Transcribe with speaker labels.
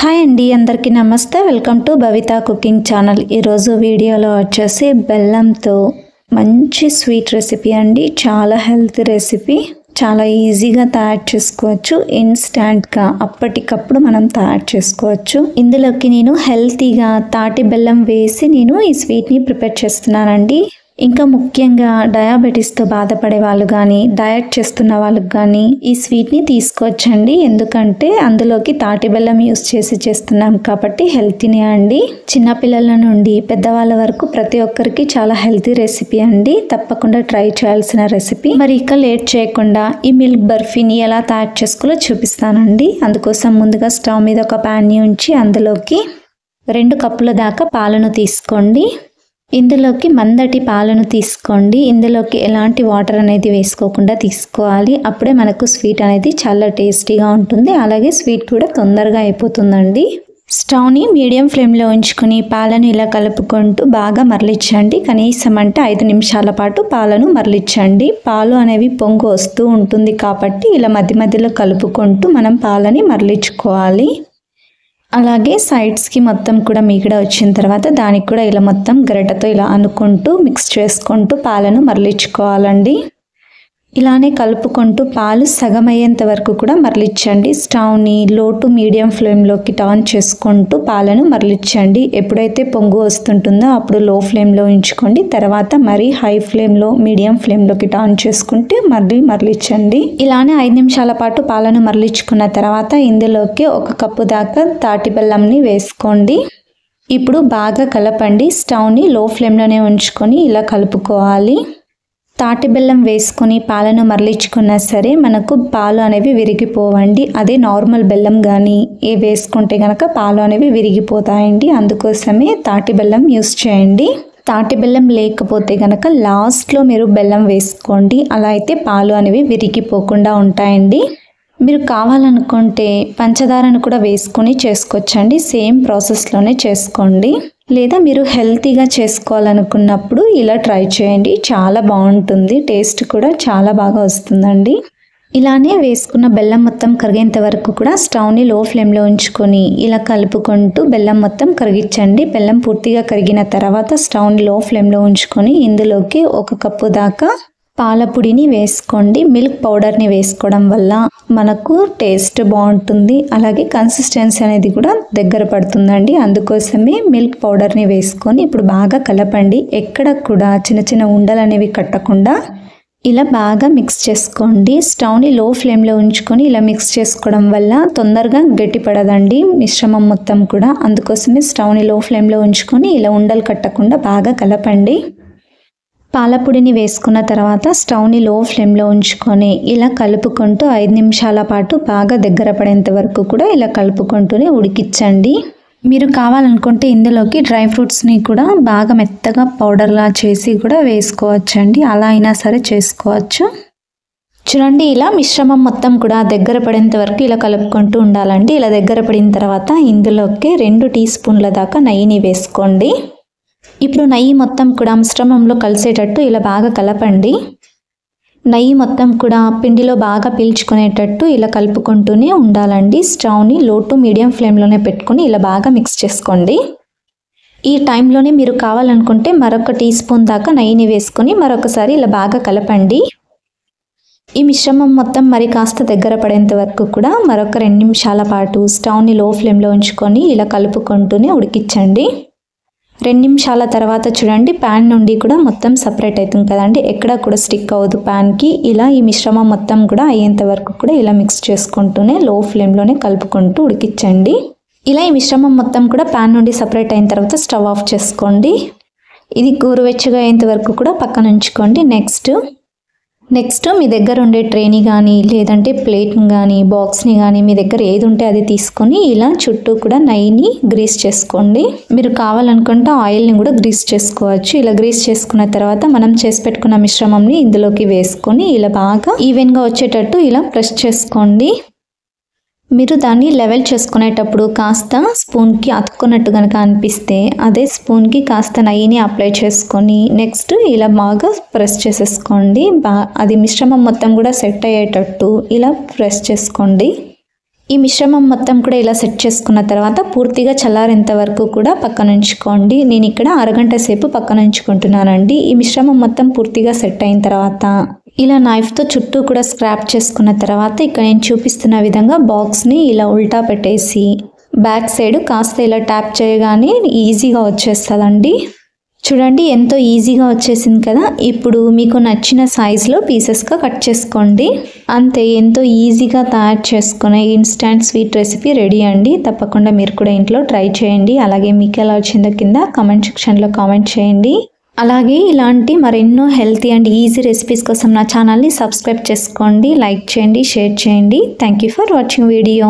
Speaker 1: Hi అండి, అందరికీ నమస్తే. Welcome to Bhavitha cooking channel. ఈరోజు వీడియోలో వచ్చేసి బెల్లంతో మంచి స్వీట్ రెసిపీ అండి. చాలా హెల్తీ రెసిపీ, చాలా ఈజీగా తయారు చేసుకోవచ్చు. ఇన్స్టాంట్గా అప్పటికప్పుడు మనం తయారు చేసుకోవచ్చు. ఇందులోకి నేను హెల్తీగా తాటి బెల్లం వేసి నేను ఈ స్వీట్ని ప్రిపేర్ చేస్తున్నానండి. ఇంకా ముఖ్యంగా డయాబెటీస్తో బాధపడే వాళ్ళు కానీ, డయట్ చేస్తున్న వాళ్ళకి కానీ ఈ స్వీట్ని తీసుకోవచ్చండి. ఎందుకంటే అందులోకి తాటి బెల్లం యూస్ చేసి చేస్తున్నాం కాబట్టి హెల్తీనే అండి. చిన్నపిల్లల నుండి పెద్దవాళ్ళ వరకు ప్రతి ఒక్కరికి చాలా హెల్తీ రెసిపీ అండి. తప్పకుండా ట్రై చేయాల్సిన రెసిపీ. మరి ఇక లేట్ చేయకుండా ఈ మిల్క్ బర్ఫీని ఎలా తయారు చేసుకోవాలో చూపిస్తానండి. అందుకోసం ముందుగా స్టవ్ మీద ఒక ప్యాన్ని ఉంచి అందులోకి 2 కప్పుల దాకా పాలను తీసుకోండి. ఇందులోకి మందటి పాలను తీసుకోండి. ఇందులోకి ఎలాంటి వాటర్ అనేది వేసుకోకుండా తీసుకోవాలి. అప్పుడే మనకు స్వీట్ అనేది చాలా టేస్టీగా ఉంటుంది. అలాగే స్వీట్ కూడా తొందరగా అయిపోతుందండి. స్టవ్ని మీడియం ఫ్లేమ్లో ఉంచుకొని పాలను ఇలా కలుపుకుంటూ బాగా మరలించండి. కనీసం అంటే 5 నిమిషాల పాటు పాలను మరలించండి. పాలు అనేవి పొంగు వస్తూ ఉంటుంది కాబట్టి ఇలా మధ్య మధ్యలో కలుపుకుంటూ మనం పాలని మరలించుకోవాలి. అలాగే సైడ్స్కి మొత్తం కూడా మీగడ వచ్చిన తర్వాత దానికి కూడా ఇలా మొత్తం గరిటెతో ఇలా అనుకుంటూ మిక్స్ చేసుకుంటూ పాలను మరలించుకోవాలండి. ఇలానే కలుపుకుంటూ పాలు సగం అయ్యేంత వరకు కూడా మరలించండి. స్టవ్ని లో టు మీడియం ఫ్లేమ్లోకి టర్న్ చేసుకుంటూ పాలను మరలించండి. ఎప్పుడైతే పొంగు వస్తుంటుందో అప్పుడు లో ఫ్లేమ్లో ఉంచుకోండి. తర్వాత మరీ హై ఫ్లేమ్లో మీడియం ఫ్లేమ్లోకి టర్న్ చేసుకుంటే మరలించండి. ఇలానే 5 నిమిషాల పాటు పాలను మరలించుకున్న తర్వాత ఇందులోకి 1 కప్పు దాకా తాటి బెల్లంని వేసుకోండి. ఇప్పుడు బాగా కలపండి. స్టవ్ని లో ఫ్లేమ్లోనే ఉంచుకొని ఇలా కలుపుకోవాలి. తాటి బెల్లం వేసుకొని పాలను మరలించుకున్నా సరే మనకు పాలు అనేవి విరిగిపోవండి. అదే నార్మల్ బెల్లం కానీ వేసుకుంటే కనుక పాలు అనేవి విరిగిపోతాయండి. అందుకోసమే తాటి బెల్లం యూస్ చేయండి. తాటి బెల్లం లేకపోతే కనుక లాస్ట్లో మీరు బెల్లం వేసుకోండి. అలా అయితే పాలు అనేవి విరిగిపోకుండా ఉంటాయండి. మీరు కావాలనుకుంటే పంచదారను కూడా వేసుకొని చేసుకోవచ్చండి. సేమ్ ప్రాసెస్లోనే చేసుకోండి. లేదా మీరు హెల్తీగా చేసుకోవాలనుకున్నప్పుడు ఇలా ట్రై చేయండి. చాలా బాగుంటుంది. టేస్ట్ కూడా చాలా బాగా వస్తుందండి. ఇలానే వేసుకున్న బెల్లం మొత్తం కరిగేంత వరకు కూడా స్టవ్ని లో ఫ్లేమ్లో ఉంచుకొని ఇలా కలుపుకుంటూ బెల్లం మొత్తం కరిగించండి. బెల్లం పూర్తిగా కరిగిన తర్వాత స్టవ్ని లో ఫ్లేమ్లో ఉంచుకొని ఇందులోకి 1 కప్పు దాకా పాల పొడిని వేసుకోండి. మిల్క్ పౌడర్ని వేసుకోవడం వల్ల మనకు టేస్ట్ బాగుంటుంది. అలాగే కన్సిస్టెన్సీ అనేది కూడా దగ్గర పడుతుందండి. అందుకోసమే మిల్క్ పౌడర్ని వేసుకొని ఇప్పుడు బాగా కలపండి. ఎక్కడ కూడా చిన్న చిన్న ఉండలు అనేవి కట్టకుండా ఇలా బాగా మిక్స్ చేసుకోండి. స్టవ్ని లో ఫ్లేమ్లో ఉంచుకొని ఇలా మిక్స్ చేసుకోవడం వల్ల తొందరగా గట్టిపడదండి మిశ్రమం మొత్తం కూడా. అందుకోసమే స్టవ్ని లో ఫ్లేమ్లో ఉంచుకొని ఇలా ఉండలు కట్టకుండా బాగా కలపండి. పాలపొడిని వేసుకున్న తర్వాత స్టవ్ని లో ఫ్లేమ్లో ఉంచుకొని ఇలా కలుపుకుంటూ 5 నిమిషాల పాటు బాగా దగ్గర పడేంత వరకు కూడా ఇలా కలుపుకుంటూనే ఉడికించండి. మీరు కావాలనుకుంటే ఇందులోకి డ్రై ఫ్రూట్స్ని కూడా బాగా మెత్తగా పౌడర్లా చేసి కూడా వేసుకోవచ్చండి. అలా అయినా సరే చేసుకోవచ్చు. చూడండి, ఇలా మిశ్రమం మొత్తం కూడా దగ్గర పడేంత వరకు ఇలా కలుపుకుంటూ ఉండాలండి. ఇలా దగ్గర పడిన తర్వాత ఇందులోకి 2 టీ స్పూన్ల దాకా నెయ్యిని వేసుకోండి. ఇప్పుడు నెయ్యి మొత్తం కూడా మిశ్రమంలో కలిసేటట్టు ఇలా బాగా కలపండి. నెయ్యి మొత్తం కూడా పిండిలో బాగా పీల్చుకునేటట్టు ఇలా కలుపుకుంటూనే ఉండాలండి. స్టవ్ని లో టు మీడియం ఫ్లేమ్లోనే పెట్టుకొని ఇలా బాగా మిక్స్ చేసుకోండి. ఈ టైంలోనే మీరు కావాలనుకుంటే మరొక టీ స్పూన్ దాకా నెయ్యిని వేసుకొని మరొకసారి ఇలా బాగా కలపండి. ఈ మిశ్రమం మొత్తం మరి కాస్త దగ్గర పడేంత వరకు కూడా మరొక 2 నిమిషాల పాటు స్టవ్ని లో ఫ్లేమ్లో ఉంచుకొని ఇలా కలుపుకుంటూనే ఉడికించండి. 2 నిమిషాల తర్వాత చూడండి, ప్యాన్ నుండి కూడా మొత్తం సపరేట్ అవుతుంది కదండి. ఎక్కడ కూడా స్టిక్ అవ్వదు ప్యాన్కి. ఇలా ఈ మిశ్రమం మొత్తం కూడా అయ్యేంత వరకు కూడా ఇలా మిక్స్ చేసుకుంటూనే లో ఫ్లేమ్లోనే కలుపుకుంటూ ఉడికించండి. ఇలా ఈ మిశ్రమం మొత్తం కూడా ప్యాన్ నుండి సపరేట్ అయిన తర్వాత స్టవ్ ఆఫ్ చేసుకోండి. ఇది గోరువెచ్చగా అయ్యేంత వరకు కూడా పక్కన ఉంచుకోండి. నెక్స్ట్ మీ దగ్గర ఉండే ట్రేని కానీ లేదంటే ప్లేట్ని కానీ బాక్స్ని కానీ మీ దగ్గర ఏది ఉంటే అది తీసుకొని ఇలా చుట్టూ కూడా నెయ్యిని గ్రీస్ చేసుకోండి. మీరు కావాలనుకుంటే ఆయిల్ని కూడా గ్రీస్ చేసుకోవచ్చు. ఇలా గ్రీస్ చేసుకున్న తర్వాత మనం చేసి పెట్టుకున్న మిశ్రమంని ఇందులోకి వేసుకొని ఇలా బాగా ఈవెన్గా వచ్చేటట్టు ఇలా ప్రెస్ చేసుకోండి. మీరు దాన్ని లెవెల్ చేసుకునేటప్పుడు కాస్త స్పూన్కి అతుక్కున్నట్టు కనుక అనిపిస్తే అదే స్పూన్కి కాస్త నెయ్యిని అప్లై చేసుకొని నెక్స్ట్ ఇలా బాగా ప్రెస్ చేసేసుకోండి. అది మిశ్రమం మొత్తం కూడా సెట్ అయ్యేటట్టు ఇలా ప్రెస్ చేసుకోండి. ఈ మిశ్రమం మొత్తం కూడా ఇలా సెట్ చేసుకున్న తర్వాత పూర్తిగా చల్లారేంత వరకు కూడా పక్కన ఉంచుకోండి. నేను ఇక్కడ అరగంట సేపు పక్కన ఉంచుకుంటున్నానండి. ఈ మిశ్రమం మొత్తం పూర్తిగా సెట్ అయిన తర్వాత ఇలా నైఫ్తో చుట్టూ కూడా స్క్రాప్ చేసుకున్న తర్వాత ఇక్కడ నేను చూపిస్తున్న విధంగా బాక్స్ని ఇలా ఉల్టా పెట్టేసి బ్యాక్ సైడ్ కాస్త ఇలా ట్యాప్ చేయగానే ఈజీగా వచ్చేస్తుందండి. చూడండి ఎంతో ఈజీగా వచ్చేసింది కదా. ఇప్పుడు మీకు నచ్చిన సైజులో పీసెస్గా కట్ చేసుకోండి. అంతే, ఎంతో ఈజీగా తయారు చేసుకునే ఇన్స్టంట్ స్వీట్ రెసిపీ రెడీ అండి. తప్పకుండా మీరు కూడా ఇంట్లో ట్రై చేయండి. అలాగే మీకు ఎలా వచ్చిందో కింద కామెంట్ సెక్షన్లో కామెంట్ చేయండి. అలాగే ఇలాంటి మరెన్నో హెల్తీ అండ్ ఈజీ రెసిపీస్ కోసం నా ఛానల్ని సబ్స్క్రైబ్ చేసుకోండి, లైక్ చేయండి, షేర్ చేయండి. Thank you for watching video.